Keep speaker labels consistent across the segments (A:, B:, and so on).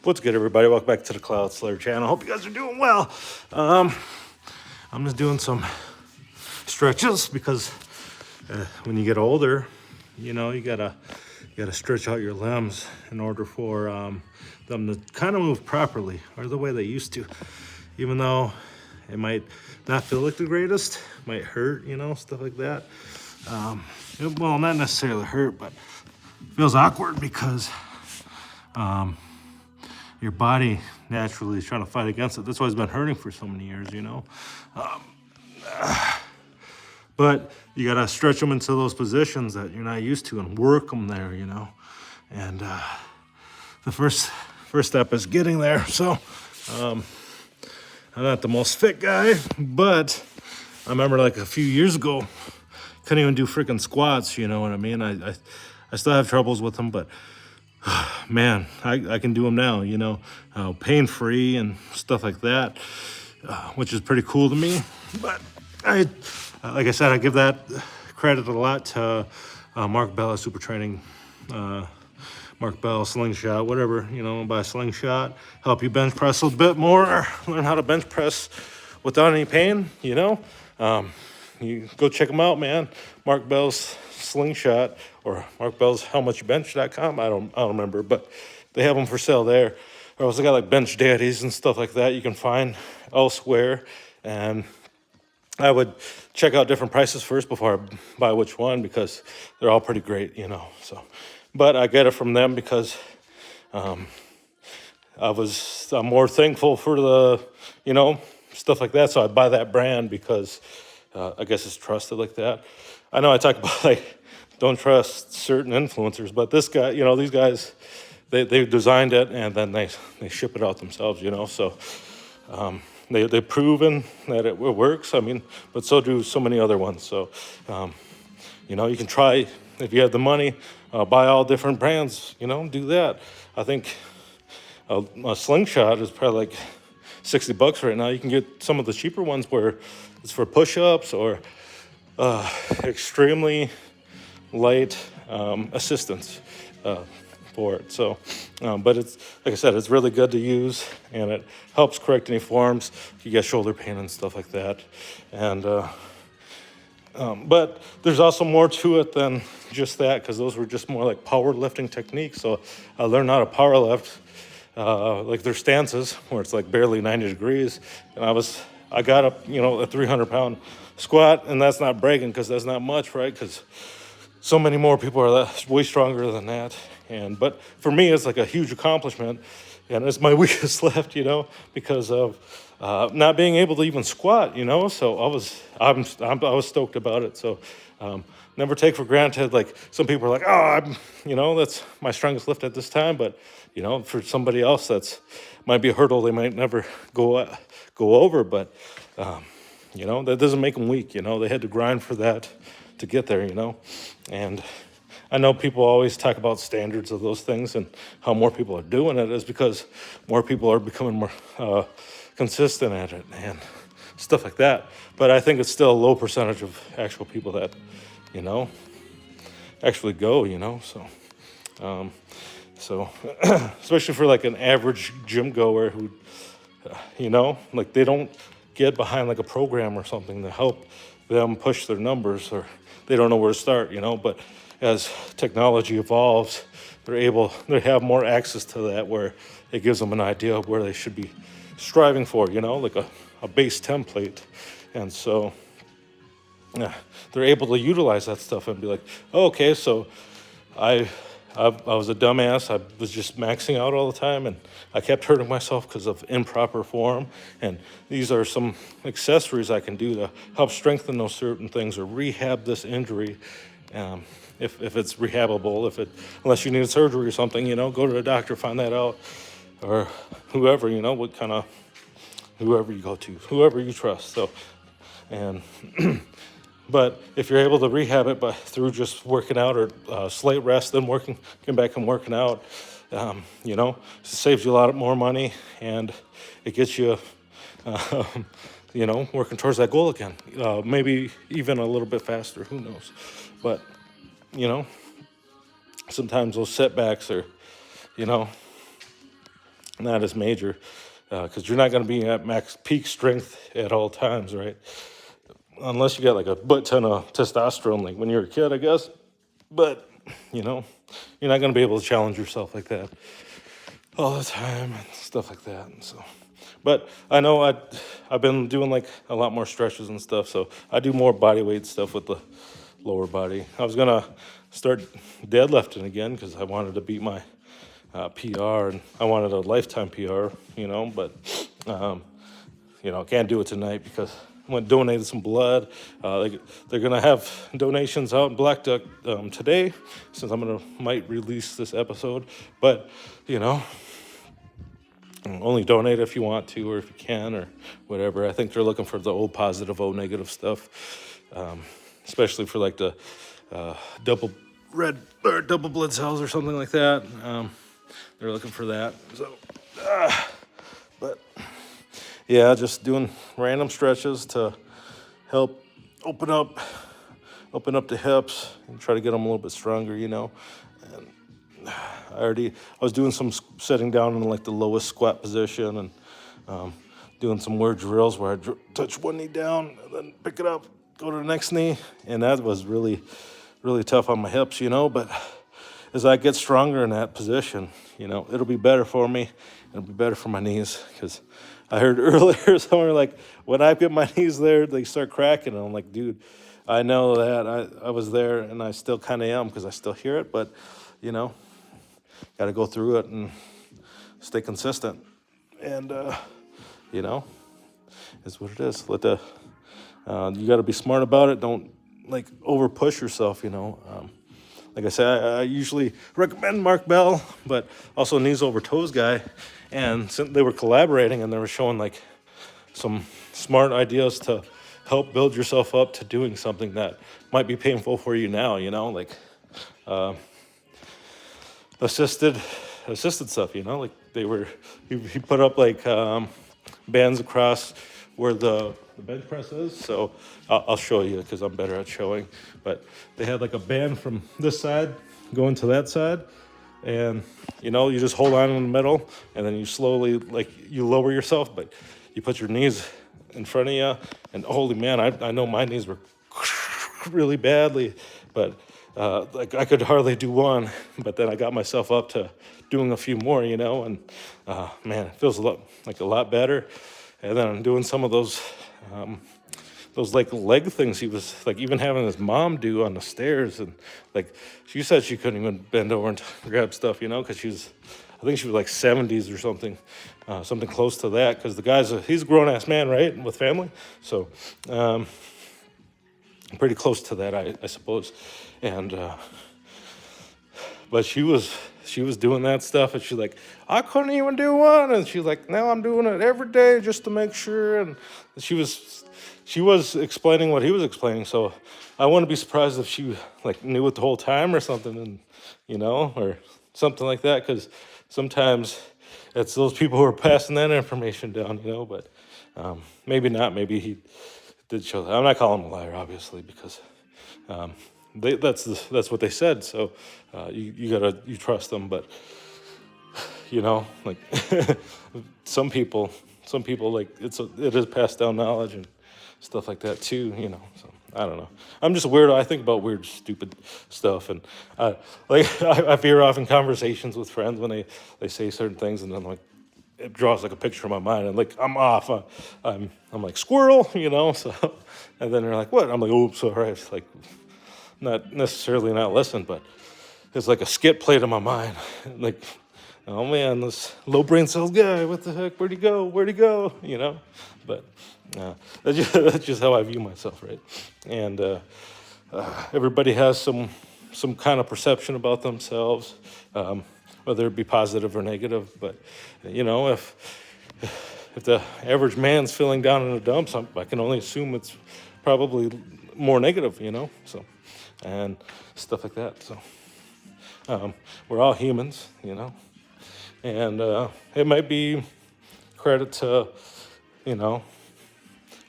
A: What's good, everybody? Welcome back to the Cloud Slayer channel. Hope you guys are doing well. I'm just doing some stretches because when you get older, you gotta stretch out your limbs in order for them to kind of move properly or the way they used to. Even though it might not feel like the greatest, might hurt, stuff like that. Well, not necessarily hurt, but feels awkward because your body naturally is trying to fight against it. That's why it's been hurting for so many years, But you gotta stretch them into those positions that you're not used to and work them there, And the first step is getting there. So I'm not the most fit guy, but I remember like a few years ago, couldn't even do freaking squats. You know what I mean? I still have troubles with them, but man, I can do them now, pain-free and stuff like that, which is pretty cool to me. But like I said, I give that credit a lot to Mark Bella Super Training, Mark Bella Slingshot, whatever, buy a Slingshot, help you bench press a bit more, learn how to bench press without any pain, You go check them out, man. Mark Bell's Slingshot or Mark Bell's HowMuchYouBench.com. I don't remember, but they have them for sale there. Or also got like Bench Daddies and stuff like that you can find elsewhere. And I would check out different prices first before I buy which one because they're all pretty great, So, but I get it from them because I'm more thankful for the, stuff like that. So I buy that brand because I guess it's trusted like that. I know I talk about like don't trust certain influencers, but this guy, these guys, they designed it and then they ship it out themselves, So they've proven that it works. I mean, but so do so many other ones. So you can try if you have the money, buy all different brands. Do that. I think a Slingshot is probably like $60 right now. You can get some of the cheaper ones where it's for push-ups or extremely light assistance for it. So, but it's like I said, it's really good to use, and it helps correct any forms. You get shoulder pain and stuff like that, and but there's also more to it than just that because those were just more like powerlifting techniques. So I learned how to powerlift. Like their stances where it's like barely 90 degrees. And I got up, a 300-pound squat, and that's not bragging because that's not much, right? Because so many more people are way stronger than that. But for me, it's like a huge accomplishment, and it's my weakest left, because of not being able to even squat, So I was stoked about it. So never take for granted. Like some people are like, that's my strongest lift at this time, but for somebody else that's might be a hurdle they might never go over. But that doesn't make them weak. They had to grind for that to get there. And I know people always talk about standards of those things and how more people are doing it is because more people are becoming more consistent at it and stuff like that. But I think it's still a low percentage of actual people that, actually go, So, especially for like an average gym goer who, like they don't get behind like a program or something to help them push their numbers, or they don't know where to start, But as technology evolves, they have more access to that where it gives them an idea of where they should be striving for, like a base template. And so they're able to utilize that stuff and be like, oh, okay, so I was a dumbass. I was just maxing out all the time, and I kept hurting myself because of improper form. And these are some accessories I can do to help strengthen those certain things or rehab this injury, if it's rehabable. Unless you need surgery or something, go to the doctor, find that out, or whoever, whoever you go to, whoever you trust. So, and. But if you're able to rehab it through just working out or slight rest, then getting back and working out, it saves you a lot more money, and it gets you, working towards that goal again. Maybe even a little bit faster. Who knows? But sometimes those setbacks are, not as major, because you're not going to be at max peak strength at all times, right? Unless you got like a butt ton of testosterone, like when you're a kid, I guess. But you know, you're not going to be able to challenge yourself like that all the time and stuff like that. And so, but I know I've been doing like a lot more stretches and stuff, so I do more body weight stuff with the lower body. I was gonna start deadlifting again because I wanted to beat my PR, and I wanted a lifetime PR, but I can't do it tonight because I went and donated some blood. They're gonna have donations out in Black Duck today, since might release this episode. But only donate if you want to, or if you can, or whatever. I think they're looking for the O positive, O negative stuff, especially for like the double red or double blood cells or something like that. They're looking for that. So, but yeah, just doing random stretches to help open up the hips and try to get them a little bit stronger, And I was doing some sitting down in like the lowest squat position, and doing some weird drills where I touch one knee down and then pick it up, go to the next knee, and that was really, really tough on my hips, But as I get stronger in that position, it'll be better for me. It'll be better for my knees, because I heard earlier somewhere like when I get my knees there, they start cracking, and I'm like, dude, I know that I was there, and I still kind of am because I still hear it, but got to go through it and stay consistent, and is what it is. You got to be smart about it. Don't like over push yourself. Like I said, I usually recommend Mark Bell, but also Knees Over Toes guy, and they were collaborating, and they were showing like some smart ideas to help build yourself up to doing something that might be painful for you now. Like assisted stuff. Like he put up like bands across where the bench press is. So I'll show you because I'm better at showing. But they had like a band from this side going to that side, and you just hold on in the middle, and then you slowly you lower yourself, but you put your knees in front of you. And holy man, I know my knees were really badly, but I could hardly do one. But then I got myself up to doing a few more, and man, it feels a lot better. And then I'm doing some of those like leg things he was like even having his mom do on the stairs, and like she said she couldn't even bend over and grab stuff, because I think she was like 70s or something, something close to that, because the he's a grown-ass man, right, with family, so pretty close to that, I suppose. And but she was doing that stuff, and she's like, I couldn't even do one, and she's like, now I'm doing it every day just to make sure. And she was explaining what he was explaining, so I wouldn't be surprised if she like knew it the whole time or something, and or something like that, because sometimes it's those people who are passing that information down, but maybe not. Maybe he did show that. I'm not calling him a liar, obviously, because that's what they said. So you trust them, but like some people like it is passed down knowledge and stuff like that too. So I don't know. I'm just a weirdo. I think about weird, stupid stuff, and I veer off in conversations with friends when they say certain things, and then like it draws like a picture in my mind, and like I'm off. I'm like squirrel, So, and then they're like, "What?" I'm like, "Oops, sorry." It's like not necessarily not listen, but it's like a skit played in my mind, like, oh man, this low brain cells guy, what the heck? Where'd he go? But that's just how I view myself, right? And everybody has some kind of perception about themselves, whether it be positive or negative. But if the average man's feeling down in the dumps, I can only assume it's probably more negative, So, and stuff like that. So we're all humans, and it might be credit to,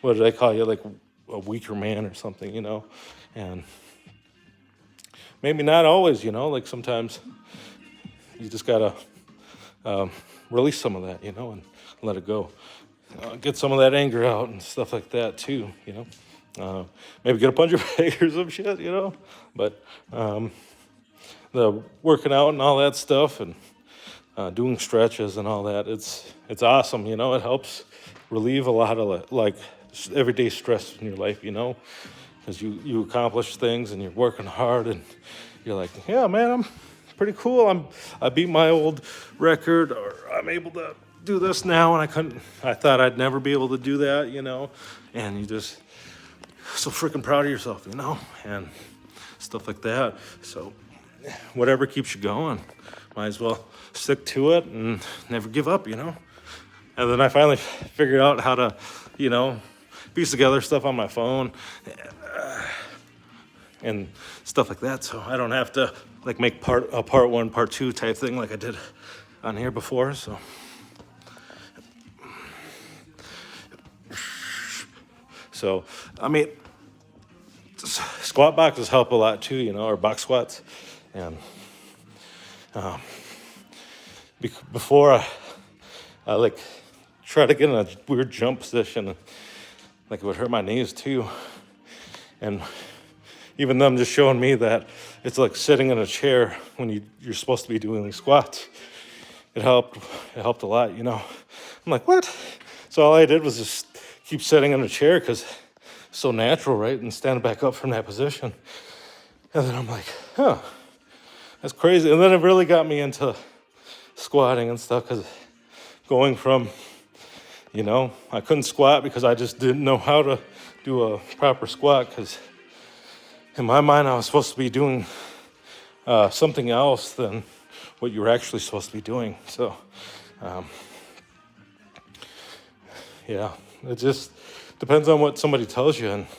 A: what do they call you, like a weaker man or something, and maybe not always, like sometimes you just gotta release some of that, and let it go. Get some of that anger out and stuff like that too, maybe get a puncher bag or some shit, but the working out and all that stuff and doing stretches and all that, it's awesome, it helps relieve a lot of like everyday stress in your life, because you accomplish things and you're working hard and you're like, yeah, man, I'm pretty cool. I beat my old record, or I'm able to do this now, and I thought I'd never be able to do that, and you just so freaking proud of yourself, and stuff like that. So whatever keeps you going, might as well stick to it and never give up, And then I finally figured out how to, piece together stuff on my phone and stuff like that, so I don't have to like make part one, part two type thing like I did on here before. So I mean, squat boxes help a lot too, or box squats, and before I like try to get in a weird jump position, like it would hurt my knees too, and even them just showing me that it's like sitting in a chair when you're supposed to be doing these squats. It helped a lot, I'm like, what? So all I did was just keep sitting in a chair because it's so natural, right? And stand back up from that position. And then I'm like, huh, that's crazy. And then it really got me into squatting and stuff, because going from, I couldn't squat because I just didn't know how to do a proper squat, because in my mind, I was supposed to be doing something else than what you were actually supposed to be doing. So, yeah, it just depends on what somebody tells you, and it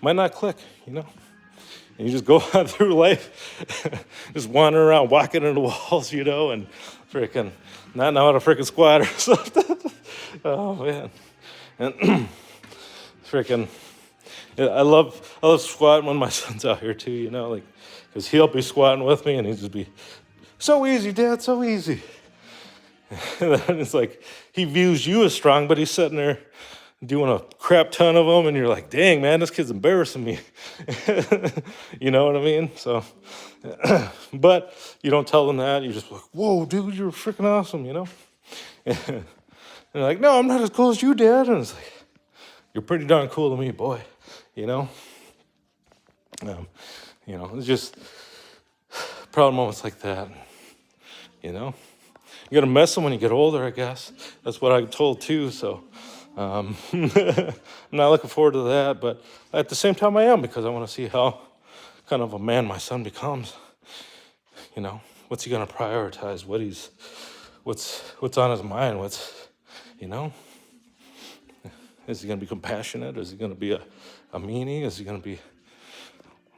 A: might not click, And you just go on through life, just wandering around, walking into walls, and freaking not know how to freaking squat or something. Oh, man. And freaking... Yeah, I love squatting when my son's out here too, like, because he'll be squatting with me and he'll just be, so easy, Dad, so easy. And then it's like, he views you as strong, but he's sitting there doing a crap ton of them, and you're like, dang, man, this kid's embarrassing me. You know what I mean? So, but you don't tell them that. You're just like, whoa, dude, you're freaking awesome, And they're like, no, I'm not as cool as you, Dad. And it's like, you're pretty darn cool to me, boy. It's just proud moments like that. You gotta mess them when you get older, I guess. That's what I'm told too. So, I'm not looking forward to that, but at the same time, I am, because I want to see how kind of a man my son becomes. What's he gonna prioritize? What's on his mind? Is he going to be compassionate? Is he going to be a meanie? Is he going to be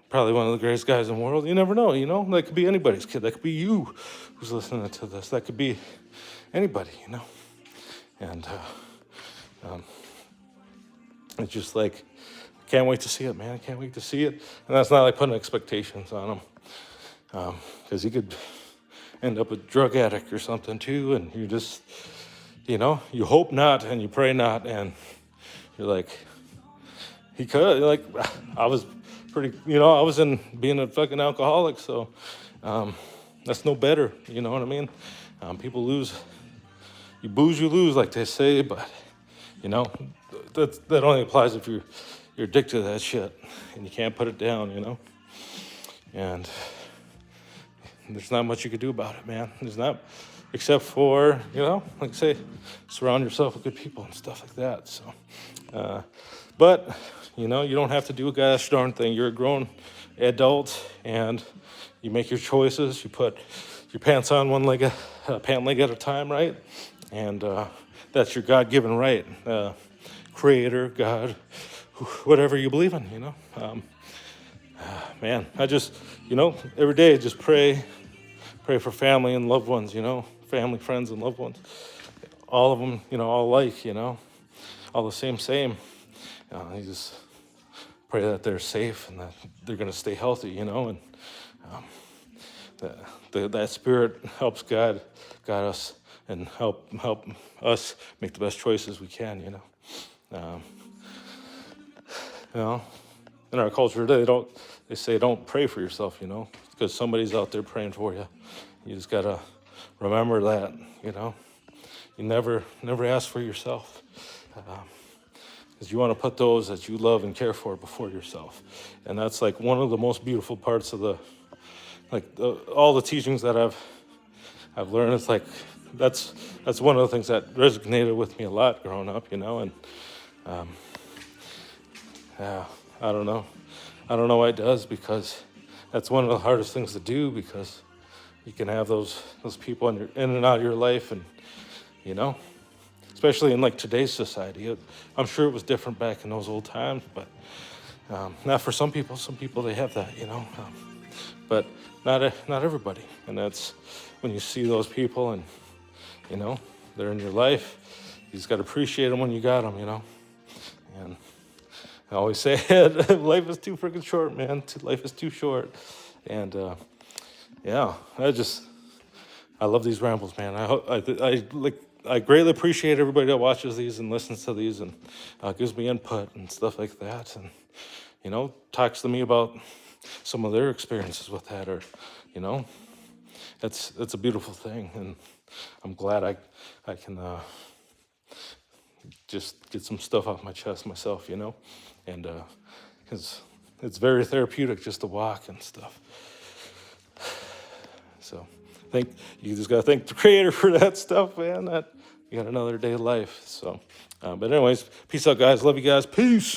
A: probably one of the greatest guys in the world? You never know, That could be anybody's kid. That could be you who's listening to this. That could be anybody, And it's just like, can't wait to see it, man. I can't wait to see it. And that's not like putting expectations on him, because he could end up a drug addict or something too. And you just, you hope not and you pray not, and you're like, he could, like, I was pretty, I was in being a fucking alcoholic, so that's no better, you know what I mean? People lose, you booze, you lose, like they say, but, that only applies if you're addicted to that shit, and you can't put it down, And there's not much you could do about it, man. There's not, except for, like I say, surround yourself with good people and stuff like that, so. But, you don't have to do a gosh darn thing. You're a grown adult, and you make your choices. You put your pants on one leg, pant leg at a time, right? And that's your God-given right. Creator, God, whatever you believe in, Man, I just, every day just pray for family and loved ones, family, friends, and loved ones. All of them, all alike, all the same. You just pray that they're safe and that they're going to stay healthy, and that spirit helps guide us and help us make the best choices we can. You know, in our culture today, they say don't pray for yourself, because somebody's out there praying for you. You just gotta remember that, you never ask for yourself, because you want to put those that you love and care for before yourself. And that's like one of the most beautiful parts of all the teachings that I've learned. It's like that's one of the things that resonated with me a lot growing up, and yeah, I don't know why it does, because that's one of the hardest things to do, because you can have those people in and out of your life, and especially in like today's society. I'm sure it was different back in those old times, but not for some people. Some people, they have that, but not everybody. And that's when you see those people, and they're in your life. You just got to appreciate them when you got them, And I always say it, life is too freaking short, man. Life is too short. And yeah, I love these rambles, man. I greatly appreciate everybody that watches these and listens to these, and gives me input and stuff like that, and talks to me about some of their experiences with that, or it's a beautiful thing, and I'm glad I can just get some stuff off my chest myself, and because it's very therapeutic just to walk and stuff. So you just gotta thank the Creator for that stuff, man. That you got another day of life. So, but anyways, peace out, guys. Love you guys. Peace.